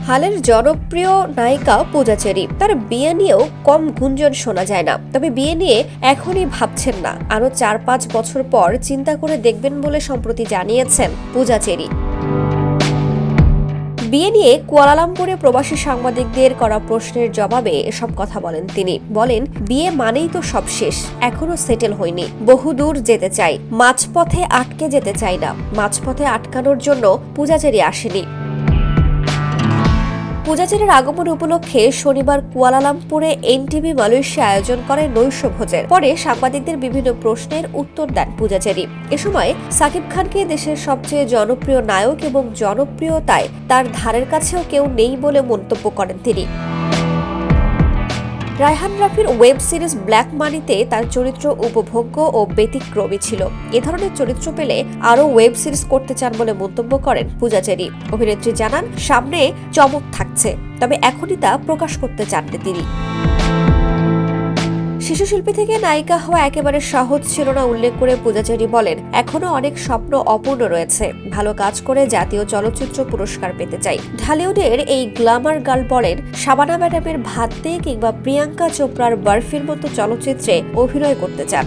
হালের জনপ্রিয় নায়িকা পূজা চেরি, তার বিয়ে নিয়েও কম গুঞ্জন শোনা যায় না। তবে বিয়ে নিয়ে এখনই ভাবছেন না, আরো 4-5 বছর পর চিন্তা করে দেখবেন বলে সম্প্রতি জানিয়েছেন পূজা চেরি। বিয়ে নিয়ে কুয়ালালামপুরে প্রবাসী সাংবাদিকদের করা প্রশ্নের জবাবে এসব কথা বলেন তিনি। বলেন, বিয়ে মানেই তো সব শেষ, এখনো সেটেল হয়নি, বহুদূর যেতে চাই, মাঝপথে আটকে যেতে চাই না। মাঝপথে আটকানোর জন্য পূজা চেরি আসেনি। পূজা চেরির আগমন উপলক্ষে শনিবার কুয়ালালামপুরে এনটিভি মালয়েশিয়া আয়োজন করে নৈশভোজের। পরে সাংবাদিকদের বিভিন্ন প্রশ্নের উত্তর দেন পূজা চেরি। এ সময় সাকিব খানকে দেশের সবচেয়ে জনপ্রিয় নায়ক এবং জনপ্রিয়তায় তার ধারের কাছেও কেউ নেই বলে মন্তব্য করেন তিনি। রায়হান রাফির ওয়েব সিরিজ ব্ল্যাক মানিতে তার চরিত্র উপভোগ্য ও ব্যতিক্রমী ছিল। এ ধরনের চরিত্র পেলে আরও ওয়েব সিরিজ করতে চান বলে মন্তব্য করেন পূজা চেরি। অভিনেত্রী জানান, সামনে চমক থাকছে, তবে এখনই তা প্রকাশ করতে চাননি তিনি। শিশু শিল্পী থেকে নায়িকা হওয়া একেবারে সহজ ছিল না উল্লেখ করে পূজা চেরি বলেন, এখনো অনেক স্বপ্ন অপূর্ণ রয়েছে, ভালো কাজ করে জাতীয় চলচ্চিত্র পুরস্কার পেতে চাই। ঢালিউডের এই গ্ল্যামার গার্ল বলেন, শাবানা ম্যাডামের ভাত দে কিংবা প্রিয়াঙ্কা চোপড়ার বরফির মতো চলচ্চিত্রে অভিনয় করতে চান।